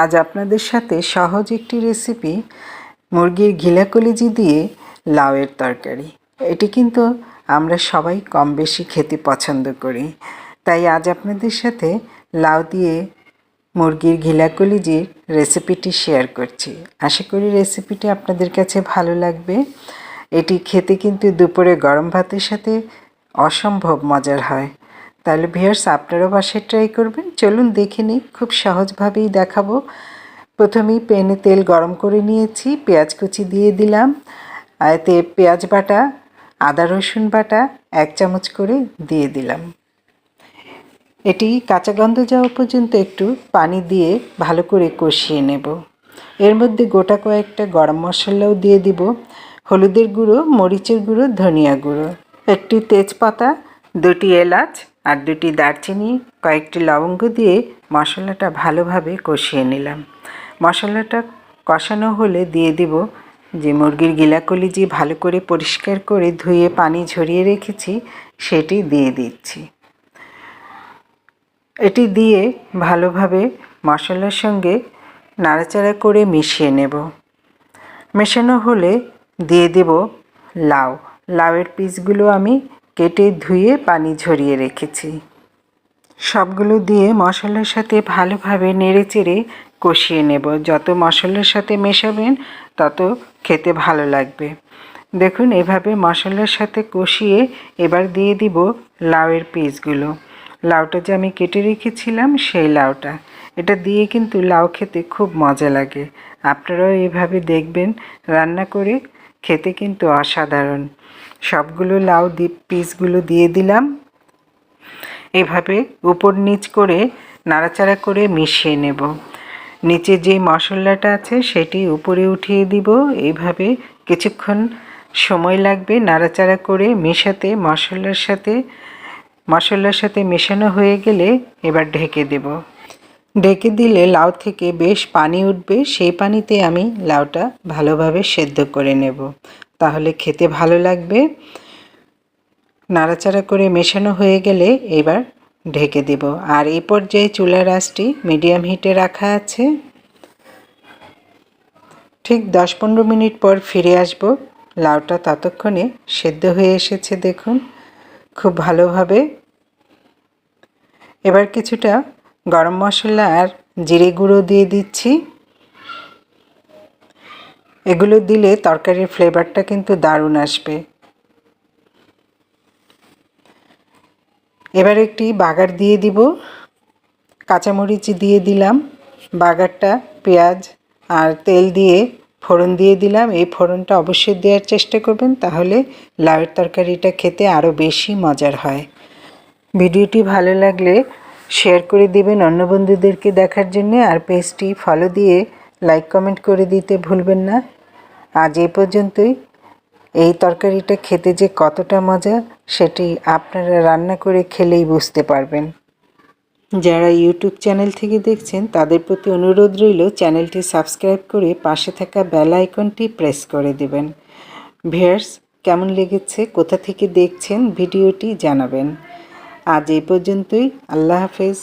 আজ আপনাদের সাথে সহজ একটি রেসিপি মুরগির ঘিলা কলিজি দিয়ে লাউয়ের তরকারি। এটি কিন্তু আমরা সবাই কম বেশি খেতে পছন্দ করি, তাই আজ আপনাদের সাথে লাউ দিয়ে মুরগির ঘিলা কলিজির রেসিপিটি শেয়ার করছি। আশা করি রেসিপিটি আপনাদের কাছে ভালো লাগবে। এটি খেতে কিন্তু দুপুরে গরম ভাতের সাথে অসম্ভব মজার হয়। তাহলে ভিউয়ার্স, আপনারাও বাসায় ট্রাই করবেন। চলুন দেখে নিই, খুব সহজভাবেই দেখাবো। প্রথমেই প্যানে তেল গরম করে নিয়েছি, পেঁয়াজ কুচি দিয়ে দিলাম, এতে পেঁয়াজ বাটা, আদা রসুন বাটা 1 চামচ করে দিয়ে দিলাম। এটি কাঁচা গন্ধ যাওয়া পর্যন্ত একটু পানি দিয়ে ভালো করে কষিয়ে নেব। এর মধ্যে গোটা কয়েকটা গরম মশলাও দিয়ে দিব, হলুদের গুঁড়ো, মরিচের গুঁড়ো, ধনিয়া গুঁড়ো, একটি তেজপাতা, 2টি এলাচ আর 2টি দারচিনি, কয়েকটি লবঙ্গ দিয়ে মশলাটা ভালোভাবে কষিয়ে নিলাম। মশলাটা কষানো হলে দিয়ে দিব যে মুরগির গিলা কলিজি ভালো করে পরিষ্কার করে ধুয়ে পানি ঝরিয়ে রেখেছি, সেটি দিয়ে দিচ্ছি। এটি দিয়ে ভালোভাবে মশলার সঙ্গে নাড়াচাড়া করে মিশিয়ে নেব। মেশানো হলে দিয়ে দেব লাউয়ের পিসগুলো আমি কেটে ধুয়ে পানি ঝরিয়ে রেখেছি। সবগুলো দিয়ে মশলার সাথে ভালোভাবে নেড়েচেড়ে কষিয়ে নেব। যত মশলার সাথে মেশাবেন তত খেতে ভালো লাগবে। দেখুন, এভাবে মশলার সাথে কষিয়ে এবার দিয়ে দিব লাউয়ের পিসগুলো। লাউটা যে আমি কেটে রেখেছিলাম সেই লাউটা, এটা দিয়ে কিন্তু লাউ খেতে খুব মজা লাগে। আপনারাও এভাবে দেখবেন রান্না করে, খেতে কিন্তু অসাধারণ। সবগুলো লাউ পিসগুলো দিয়ে দিলাম। এভাবে উপর নিচ করে নাড়াচাড়া করে মিশিয়ে নেব। নিচে যে মশলাটা আছে সেটি উপরে উঠিয়ে দিব। এইভাবে কিছুক্ষণ সময় লাগবে নাড়াচাড়া করে মেশাতে। মশলার সাথে মেশানো হয়ে গেলে এবার ঢেকে দেব। ঢেকে দিলে লাউ থেকে বেশ পানি উঠবে, সেই পানিতে আমি লাউটা ভালোভাবে সেদ্ধ করে নেব, তাহলে খেতে ভালো লাগবে। নাড়াচাড়া করে মেশানো হয়ে গেলে এবার ঢেকে দেব। আর এই পর্যায়ে চুলার আঁচটি মিডিয়াম হিটে রাখা আছে। ঠিক 10-15 মিনিট পর ফিরে আসব। লাউটা ততক্ষণে সেদ্ধ হয়ে এসেছে, দেখুন খুব ভালোভাবে। এবার কিছুটা গরম মশলা আর জিরে গুঁড়ো দিয়ে দিচ্ছি। এগুলো দিলে তরকারির ফ্লেভারটা কিন্তু দারুণ আসবে। এবার একটি বাগার দিয়ে দিব, কাঁচামরিচ দিয়ে দিলাম। বাগারটা পেঁয়াজ আর তেল দিয়ে ফোড়ন দিয়ে দিলাম। এই ফোড়নটা অবশ্যই দেওয়ার চেষ্টা করবেন, তাহলে লাউয়ের তরকারিটা খেতে আরও বেশি মজার হয়। ভিডিওটি ভালো লাগলে শেয়ার করে দিবেন অন্য বন্ধুদেরকে দেখার জন্য, আর পেজটি ফলো দিয়ে লাইক কমেন্ট করে দিতে ভুলবেন না। আজ এই পর্যন্তই। এই তরকারিটা খেতে যে কতটা মজা সেটি আপনারা রান্না করে খেলেই বুঝতে পারবেন। যারা ইউটিউব চ্যানেল থেকে দেখছেন তাদের প্রতি অনুরোধ রইল চ্যানেলটি সাবস্ক্রাইব করে পাশে থাকা বেল আইকনটি প্রেস করে দিবেন। ভিউয়ার্স, কেমন লেগেছে, কোথা থেকে দেখছেন ভিডিওটি জানাবেন। আজ এই পর্যন্তই। আল্লাহ হাফেজ।